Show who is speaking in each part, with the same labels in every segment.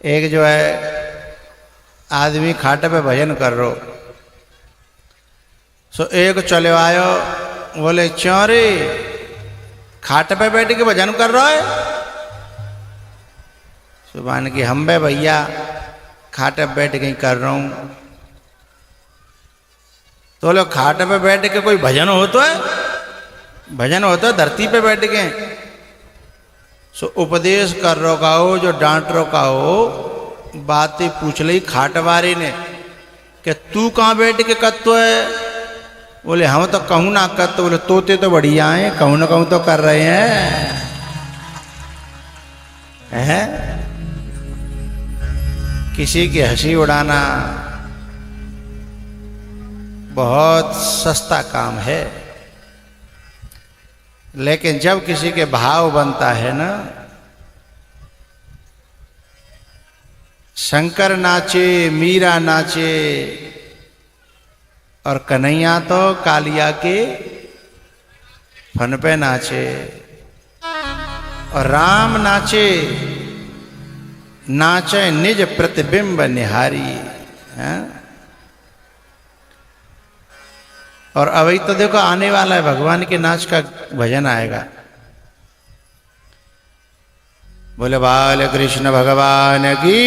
Speaker 1: एक जो है आदमी खाटे पे भजन कर रो, सो एक चले आयो, बोले क्यों रे खाटे पे बैठ के भजन कर रहा है? सुबह की हम बे भैया खाटे पे बैठ के कर रहा हूं। तो लोग खाटे पे बैठ के कोई भजन हो तो है, भजन होता है धरती पे बैठ के। सो उपदेश कर रो का हो, जो डांट रो का हो, बातें पूछ ली खाटवारी ने कि तू कहाँ बैठ के कत्तो है? बोले हम तो कहूँ ना कत्तो। बोले तोते तो बढ़िया हैं, कहूँ ना कहूँ तो कर रहे हैं। किसी की हंसी उड़ाना बहुत सस्ता काम है, लेकिन जब किसी के भाव बनता है ना, शंकर नाचे, मीरा नाचे और कन्हैया तो कालिया के फन पे नाचे, और राम नाचे, नाचे निज प्रतिबिंब निहारी। है? और अभी तो देखो आने वाला है भगवान के नाच का भजन आएगा। बोले बाल कृष्ण भगवान की।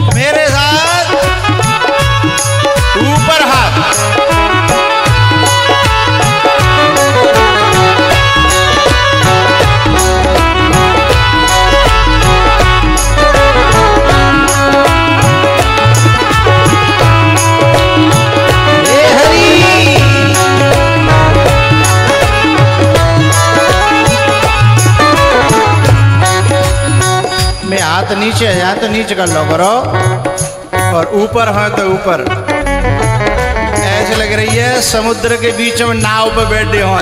Speaker 1: मेरे साथ ऊपर हाथ, हाथ नीचे है तो नीचे कर लो करो, और ऊपर है तो ऊपर। ऐसे लग रही है समुद्र के बीच में नाव पे बैठे हो,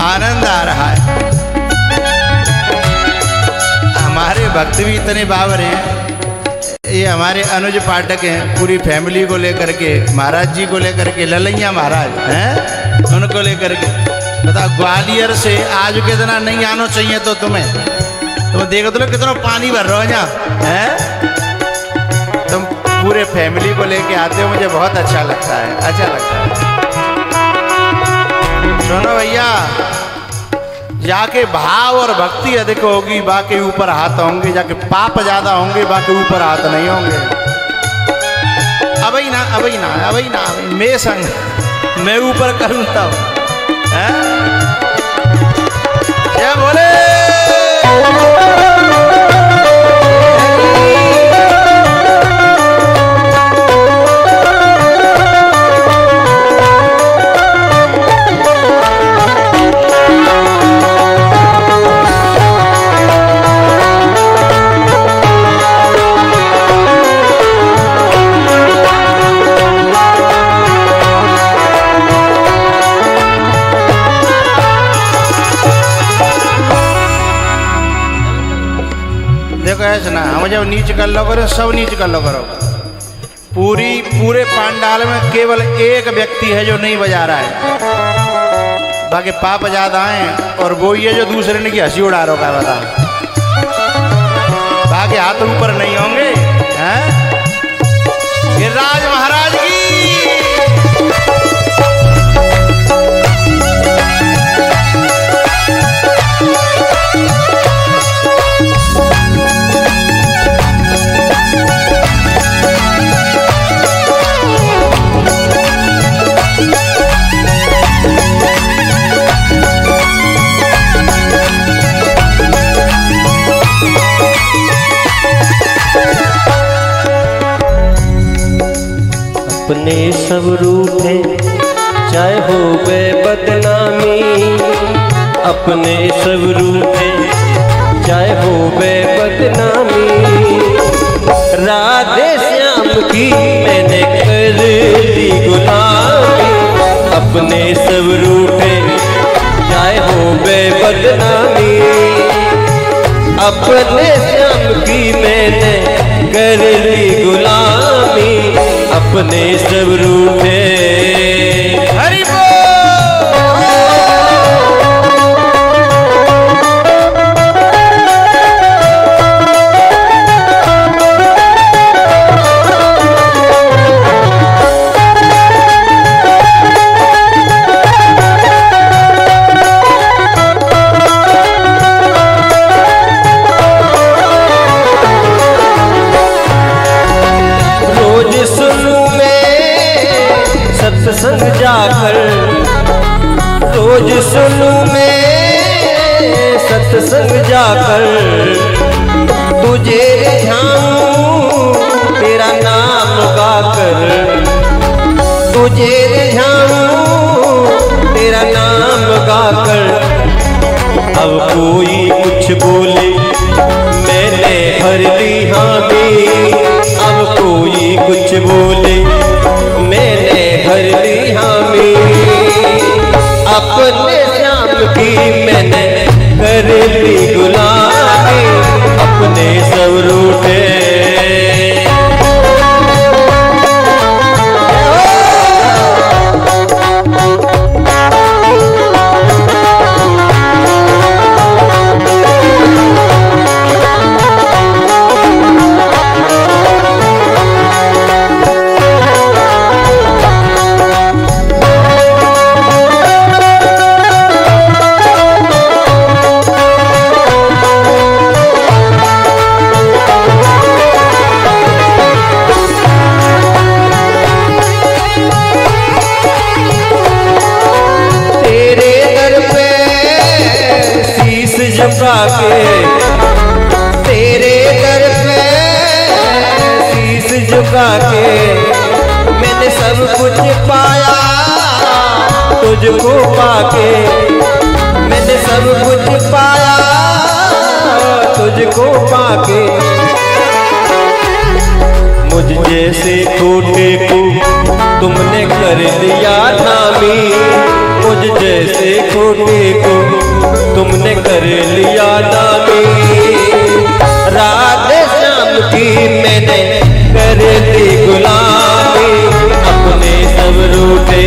Speaker 1: आनंद आ रहा है। हमारे भक्त भी इतने बावर हैं, ये हमारे अनुज पाठक हैं, पूरी फैमिली को लेकर के, महाराज जी को लेकर के, ललैया महाराज हैं, उनको लेकर के। बता ग्वालियर से आज कितना नहीं आना चाहिए तो तुम्हें, तुम देखो तो कितना पानी भर रहे हो यहाँ, हैं? तुम पूरे फैमिली को लेके आते हो, मुझे बहुत अच्छा लगता है, अच्छा लगता है। सुनो भैया, जाके भाव और भक्ति अधिक होगी बाकी ऊपर हाथ होंगे, जाके पाप ज्यादा होंगे बाकी ऊपर हाथ नहीं होंगे। अभी ना अभी ना अभी ना मैं संग मैं ऊपर करूँ तब, क्या बोले? देखो ऐसा ना, हम जब नीच कर लो करो, सब नीच कर लो करो। पूरे पांडाल में केवल एक व्यक्ति है जो नहीं बजा रहा है, बाकी पाप ज्यादा हैं, और वो ये जो दूसरे ने की हंसी उड़ा रहा है, बता बाकी हाथ ऊपर नहीं होंगे। हैं? गिरिराज महाराज की।
Speaker 2: अपने सब रूठे चाहे हो गए बदनामी, अपने सब रूठे चाहे हो गए बदनामी, राधे श्याम की मैंने कर ली गुलामी, अपने सब रूठे चाहे हो बदनामी। अपने श्याम की मैंने कर ली गुलामी, अपने सब रूठे।
Speaker 1: हरि बोल।
Speaker 2: सत्संग जाकर रोज सुनूं मैं, सत्संग जाकर तुझे रिझाऊं तेरा नाम गाकर, तुझे रिझाऊं तेरा नाम गाकर। अब कोई कुछ बोले मैंने भर ली हामी, अब कोई कुछ बोले मैंने भर ली हामी। अपने श्याम की मैंने कर ली गुलामी, अपने सब रूठे। झुका के तेरे दर पे शीश झुका के मैंने सब कुछ पाया तुझको पाके, मैंने सब कुछ पाया तुझको पाके। मुझ जैसे खोटे को तुमने कर दिया नामी, मुझ जैसे खोटे को तुमने कर लिया नामी। राधे श्याम की मैंने कर ली गुलामी, अपने सब रूठे।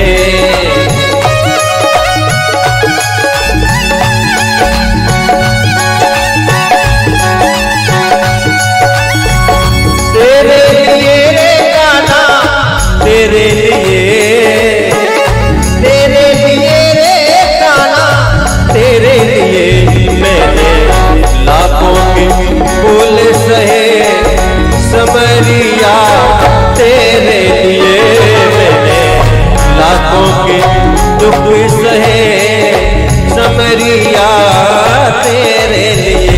Speaker 2: तेरे लिए गाना तेरे लिए, तेरे लिए गाना तेरे लिए। मैंने लाखों के बोल सहे समरिया तेरे लिए, मैंने लाखों के दुख सहे समरिया तेरे लिए।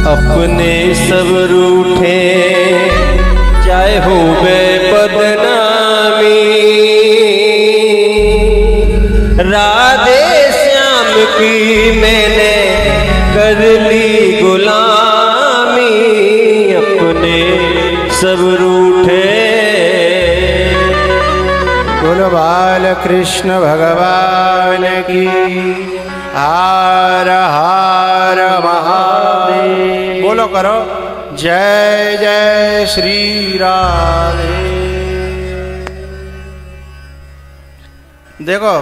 Speaker 2: अपने सब रूठे चाहे हो बदनामी, राधे श्याम की मैंने कर ली गुलामी, अपने सब रूठे।
Speaker 1: बोलो बाल कृष्ण भगवान की हर हर महादेव। बोलो करो जय जय श्री राधे। देखो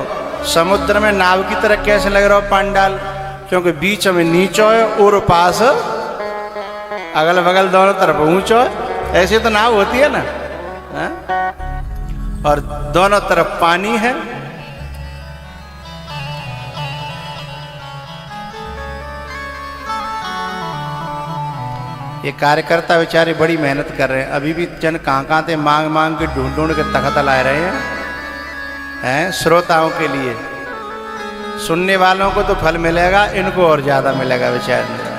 Speaker 1: समुद्र में नाव की तरह कैसे लग रहा हो पांडाल, क्योंकि बीच में नीचो है और पास अगल बगल दोनों तरफ ऊंचो है। ऐसे तो नाव होती है ना, हा? और दोनों तरफ पानी है। ये कार्यकर्ता बेचारे बड़ी मेहनत कर रहे हैं। अभी भी जन कहाँ कहाँ से मांग मांग के ढूंढ ढूंढ के तख्त ला रहे हैं, हैं श्रोताओं के लिए। सुनने वालों को तो फल मिलेगा, इनको और ज़्यादा मिलेगा बेचारे।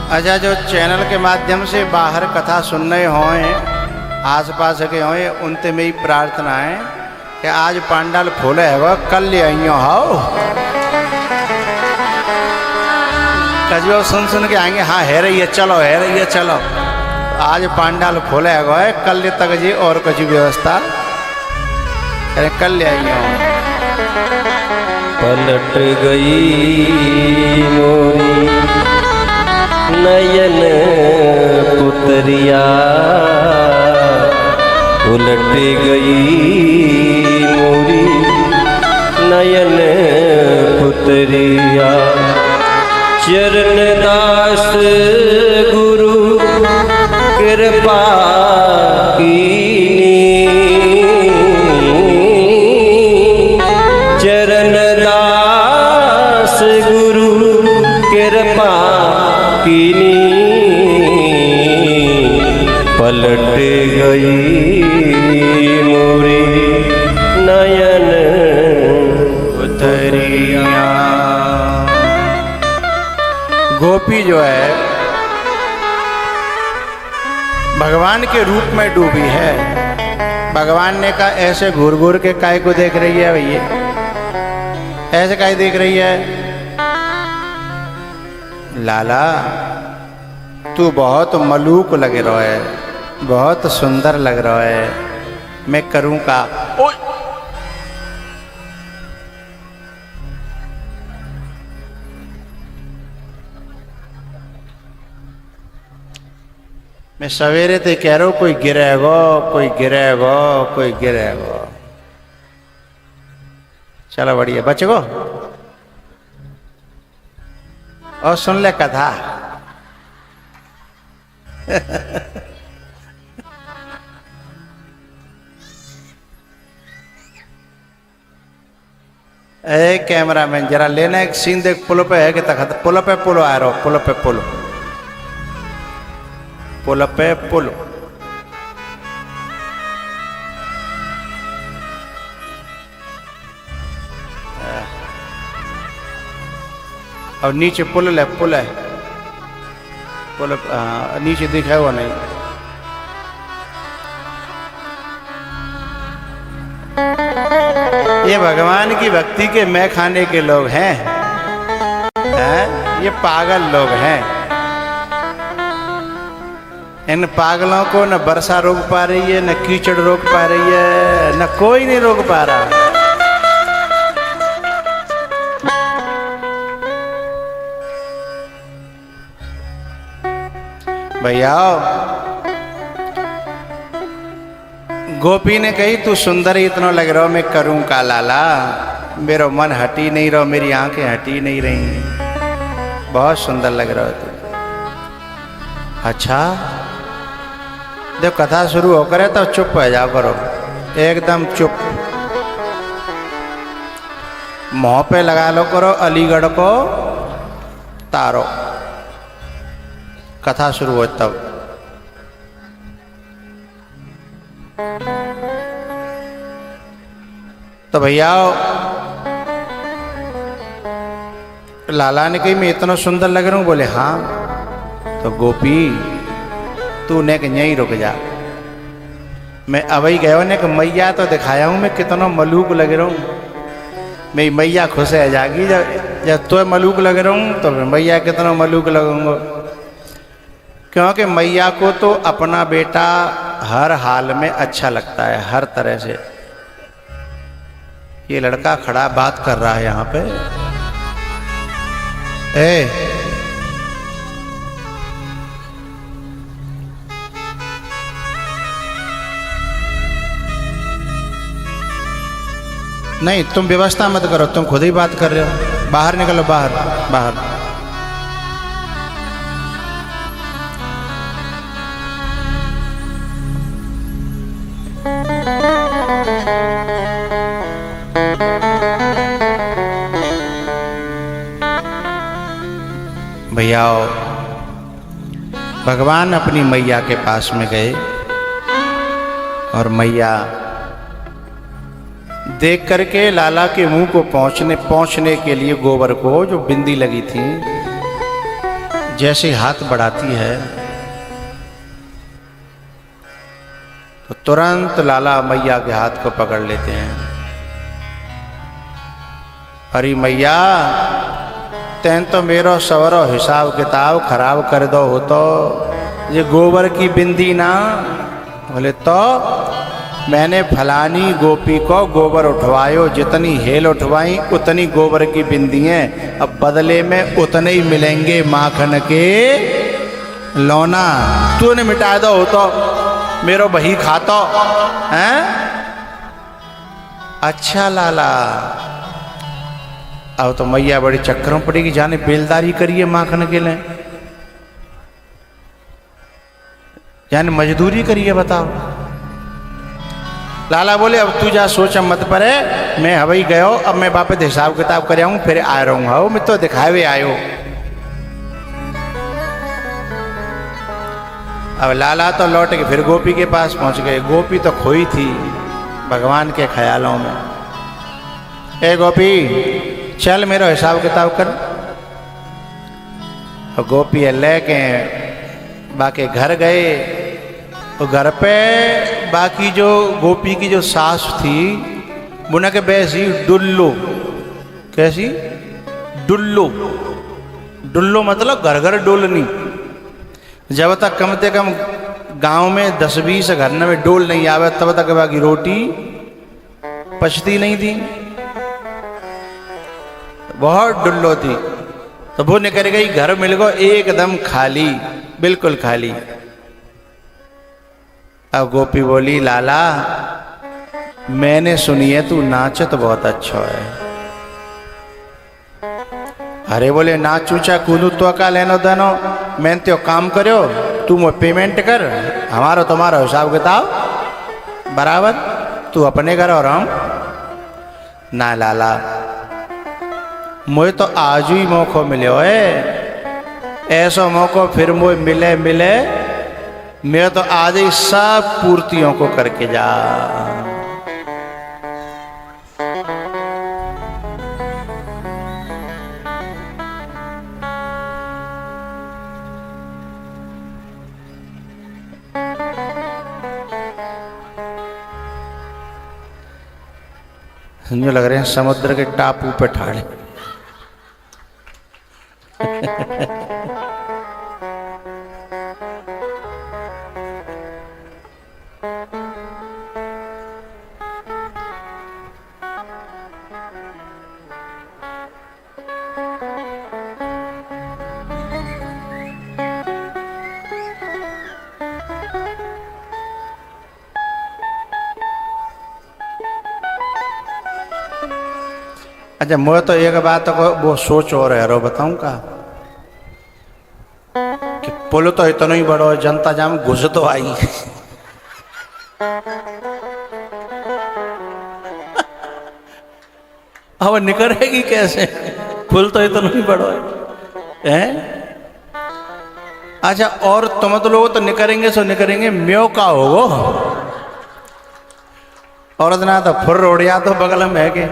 Speaker 1: अच्छा, जो चैनल के माध्यम से बाहर कथा सुन रहे हों, आस पास के हों, उनसे मेरी प्रार्थना है कि आज पांडाल फूल है, कल ले आइयो हाओ। कजो सुन सुन के आएंगे, हाँ है रही है, चलो है रही है, चलो। आज पांडाल फूल है, कल तक जी और कुछ व्यवस्था करें, कल ले आइयो।
Speaker 2: पलट गई मोरी नयन पुतरिया, उलट गई मोरी नयन पुतरिया। चरण दास गुरु कृपा कीनी, चरण दास गुरु कृपा कीनी। पलट गई मोरी नयन पुतरिया।
Speaker 1: गोपी जो है भगवान के रूप में डूबी है। भगवान ने कहा ऐसे घूर घूर के काय को देख रही है भैया, ऐसे काय देख रही है? लाला तू बहुत मलूक लग रहा है, बहुत सुंदर लग रहा है, मैं करूं का? ओए! मैं सवेरे ते कह रहा हूं कोई गिरेगो, कोई गिरेगो, कोई गिरेगो। चलो बढ़िया, बच गो। और सुन ले कथा। ए कैमरामैन जरा लेना एक सीन देख, पुल पे है कि तक पुल पे पुल आ रहा हो, पुल पे पुल, पुल पे पुल। और नीचे पुल है, पुल है, पुल नीचे दिखा हुआ नहीं। ये भगवान की भक्ति के मैं खाने के लोग हैं, ये पागल लोग हैं। इन पागलों को न वर्षा रोक पा रही है, न कीचड़ रोक पा रही है, न कोई नहीं रोक पा रहा। भैया गोपी ने कही तू सुंदर इतना लग रहा हो, मैं करूं का लाला? मेरा मन हटी नहीं रहा, मेरी आंखें हटी नहीं रही, बहुत सुंदर लग रहा हो तू। अच्छा जब कथा शुरू होकर है तो चुप हो जाओ करो, एकदम चुप। मुंह पे लगा लो करो अलीगढ़ को तारो, कथा शुरू हो तब। तो भैया लाला ने कही मैं इतना सुंदर लग रहा हूं? बोले हाँ। तो गोपी तू ने कि यहीं रुक जा, मैं अवई गयो ने कि मैया तो दिखाया हूं मैं कितना मलूक लग रहा हूं। मेरी मैया खुश है जागी, जब तो मलूक लग रहा हूं तो मैया कितना मलूक लगूंगा। क्योंकि मैया को तो अपना बेटा हर हाल में अच्छा लगता है, हर तरह से। ये लड़का खड़ा बात कर रहा है यहाँ पे। नहीं तुम व्यवस्था मत करो, तुम खुद ही बात कर रहे हो। बाहर निकलो, बाहर बाहर। भैयाओ, भगवान अपनी मैया के पास में गए और मैया देख करके लाला के मुंह को पहुंचने के लिए गोबर को जो बिंदी लगी थी जैसे हाथ बढ़ाती है तो तुरंत लाला मैया के हाथ को पकड़ लेते हैं। अरे मैया, तैन तो मेरो सवरो हिसाब किताब खराब कर दो हो तो ये गोबर की बिंदी ना। बोले तो मैंने फलानी गोपी को गोबर उठवायो, जितनी हेल उठवाई उतनी गोबर की बिंदी है, अब बदले में उतने ही मिलेंगे माखन के लौना। तूने मिटा दो हो तो मेरो बही खातो हैं। अच्छा लाला, अब तो मैया बड़ी चक्करों पड़ेगी, जाने बेलदारी करिए माखन के लिए, जाने मजदूरी करिए, बताओ। लाला बोले अब तू जा, सोच मत पड़े, मैं हवाई गयो, अब मैं वापस हिसाब किताब कर आऊँ, फिर आ रहूँगा। हो मैं तो दिखावे आयो। अब लाला तो लौट के फिर गोपी के पास पहुंच गए। गोपी तो खोई थी भगवान के ख्यालों में। ए गोपी, चल मेरा हिसाब किताब कर। और गोपी लेके बाकी घर गए। तो घर पे बाकी जो गोपी की जो सास थी बुना के बैसी डुल्लो। कैसी? डुल्लो। डुल्लो मतलब घर घर डोलनी। जब तक कम से कम गांव में 10-20 घर में डोल नहीं आवे तब तक बाकी रोटी पचती नहीं थी। बहुत डुल्लो थी। तो वो निकल गई, घर मिल गो एकदम खाली, बिल्कुल खाली। अब गोपी बोली लाला, मैंने सुनी है तू नाचत बहुत अच्छा है। अरे बोले नाच ऊंचा कूदू तो का लेनो देनो, मैंने तो काम करो, तू मुझे पेमेंट कर, हमारा तुम्हारा हिसाब किताब बराबर, तू अपने कर और हम ना। लाला, मुझे तो आज ही मौका मिले है, ऐसा मौका फिर मुझे मिले मैं तो आज ही सब पूर्तियों को करके जा। जो लग रहे हैं समुद्र के टापू पे ठाड़े। अच्छा, मुझे तो एक बात को वो सोच और है रो बताऊं का कि पुल तो इतना ही बड़ो है, जनता जाम घुस तो आई। अब निकलेगी कैसे? पुल तो इतना ही बड़ो है। अच्छा, और तुम तो लोग तो निकलेंगे सो निकलेंगे, म्यो का होगो और ना तो फुर रोड़िया तो बगल में है के।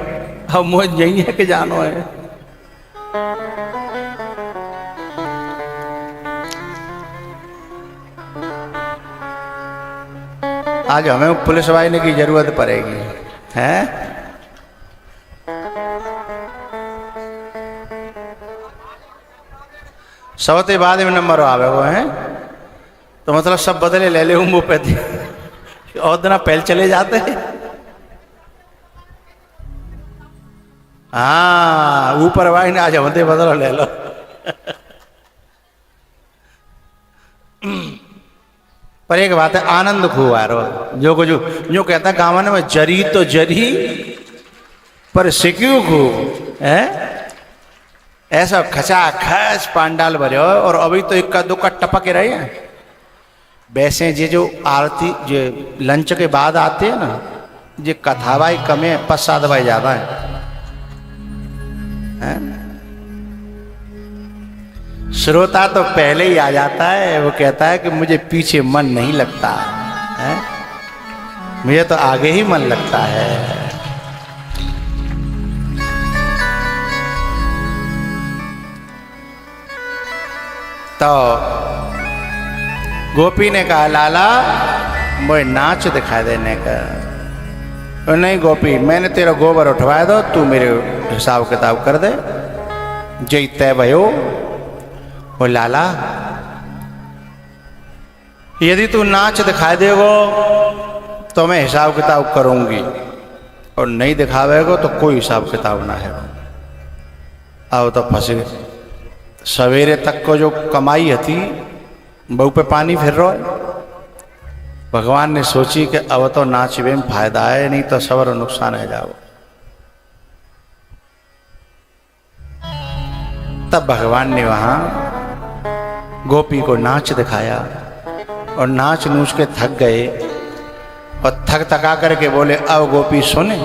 Speaker 1: अब मुझे यही है कि जानो है। आज हमें पुलिस वाले की जरूरत पड़ेगी, हैं? सवते बाद में नंबर आवे वो हैं, तो मतलब सब बदले ले ले वो पे और दिन पहले चले जाते हैं। हाँ, ऊपर वाई ने आज हमते बदलो ले लो। पर एक बात है, आनंद खूब आ रहा जो कुछ जो कहता गाँव में जरी तो जरी पर सिक्यू खूब है। ऐसा खचा खच पांडाल भरे और अभी तो इक्का दुक्का टपके रहे हैं। वैसे ये जो आरती जो लंच के बाद आते हैं ना, ये कथावाई कमे पश्चात दवाई ज्यादा है। श्रोता तो पहले ही आ जाता है, वो कहता है कि मुझे पीछे मन नहीं लगता है, मुझे तो आगे ही मन लगता है। तो गोपी ने कहा लाला मुझे नाच दिखाई देने का। नहीं गोपी, मैंने तेरा गोबर उठवाया दो, तू मेरे हिसाब किताब कर दे। जय तय भयो, ओ लाला यदि तू नाच दिखाई देगो तो मैं हिसाब किताब करूंगी, और नहीं दिखावेगो तो कोई हिसाब किताब ना है। अब तो फंस गए। सवेरे तक को जो कमाई थी बहू पे पानी फिर रहा है। भगवान ने सोची कि अब तो नाचवे में फायदा है, नहीं तो सबर नुकसान है जाओ। तब भगवान ने वहां गोपी को नाच दिखाया, और नाच नूच के थक गए, और थक थका करके बोले अब गोपी सुने,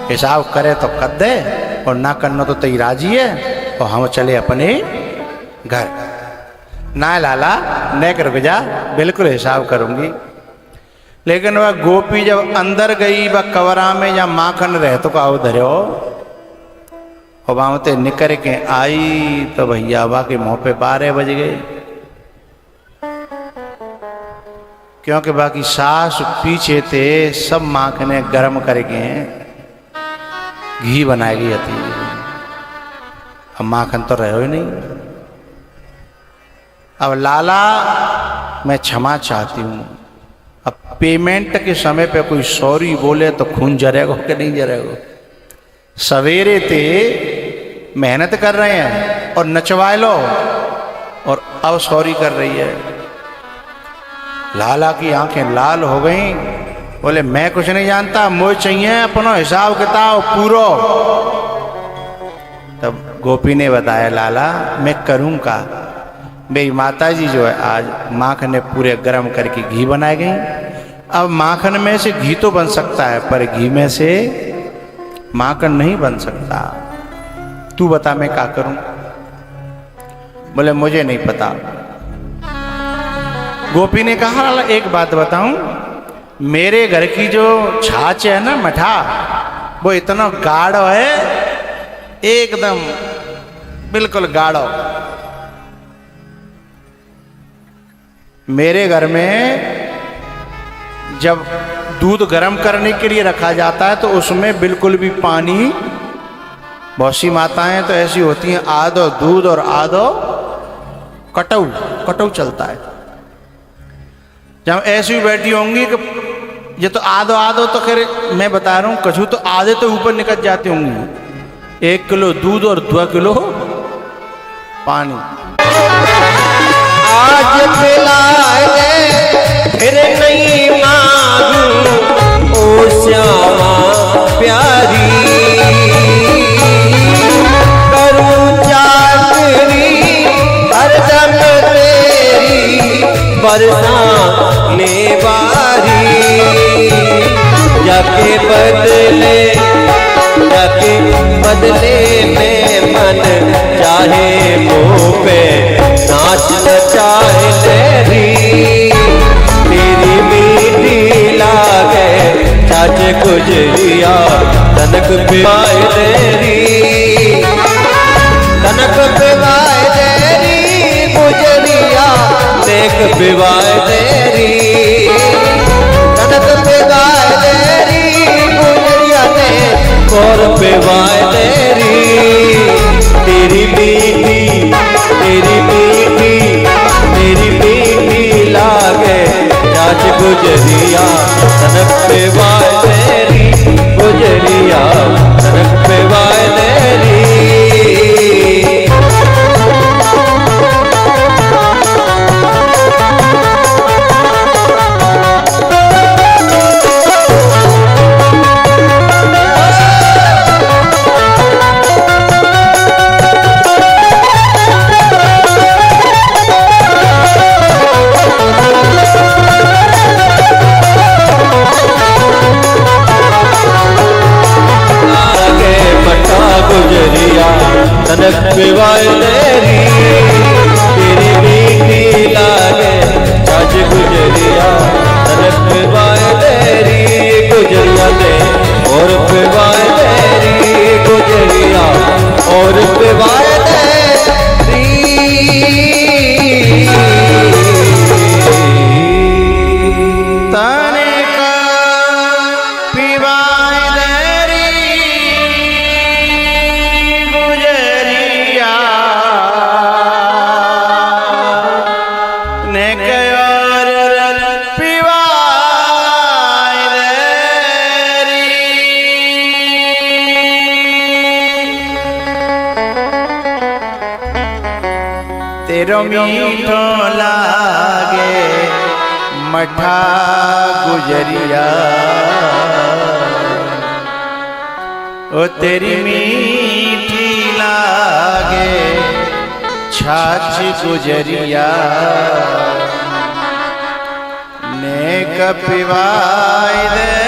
Speaker 1: हिसाब करे तो कर दे, और ना करना तो तेरी राजी है, और हम चले अपने घर। ना लाला नेक रुक जा, बिल्कुल हिसाब करूंगी। लेकिन वह गोपी जब अंदर गई वह कवरा में या माखन रह तो का धरो, और वहां ते निकर के आई तो भैया वह के मुंह पे 12 बज गए, क्योंकि बाकी सास पीछे थे सब माखने गर्म करके घी बनाई गई थी। अब माखन तो रहो ही नहीं। अब लाला मैं क्षमा चाहती हूँ, अब पेमेंट के समय पे कोई सॉरी बोले तो खून जरेगा कि नहीं जरेगा। सवेरे थे मेहनत कर रहे हैं और नचवा लो, और अब सॉरी कर रही है। लाला की आंखें लाल हो गईं, बोले मैं कुछ नहीं जानता, मुझे चाहिए अपना हिसाब किताब पूरा। तब गोपी ने बताया लाला मैं करूँगा, मेरी माता जी जो है आज माखन पूरे गर्म करके घी बनाए गई। अब माखन में से घी तो बन सकता है, पर घी में से माखन नहीं बन सकता। तू बता मैं क्या करूं? बोले मुझे नहीं पता। गोपी ने कहा लाला एक बात बताऊं, मेरे घर की जो छाछ है ना मठा, वो इतना गाढ़ो है, एकदम बिल्कुल गाढ़ो। मेरे घर में जब दूध गर्म करने के लिए रखा जाता है तो उसमें बिल्कुल भी पानी, बहुत सी माताएं तो ऐसी होती हैं आधो दूध और आधो कटऊ चलता है। जब ऐसी भी बैठी होंगी कि ये तो आधो तो खैर मैं बता रहा हूँ, कछु तो आधे तो ऊपर निकल जाती होंगी। 1 किलो दूध और 2 किलो पानी।
Speaker 2: आज पिलाए दे फिर नहीं मांगू ओ श्यामा प्यारी, करूं चाकरी हरदम तेरी बरसाने वारी। जाके बदले में मन चाहे मुँह पे नाच नचाए तेरी, तेरी मीठी लागे चाच गुजरिया तनक पिवाए तेरी, तनक पिवाए तेरी गुजरिया नेक पिवाए तेरी, तनक पिवाए तेरी गुजरिया नेक और पिवाए तेरी। तेरी मीठी लागे चाच गुजरिया तनक पे वाय तेरी, गुजरिया तनक पे वाय तेरी। तनक पिवाए तेरी,
Speaker 1: तेरो मीठो लागे मठा गुजरिया, ओ तेरी मीठी लागे छाछ गुजरिया, ने कपिवाय दे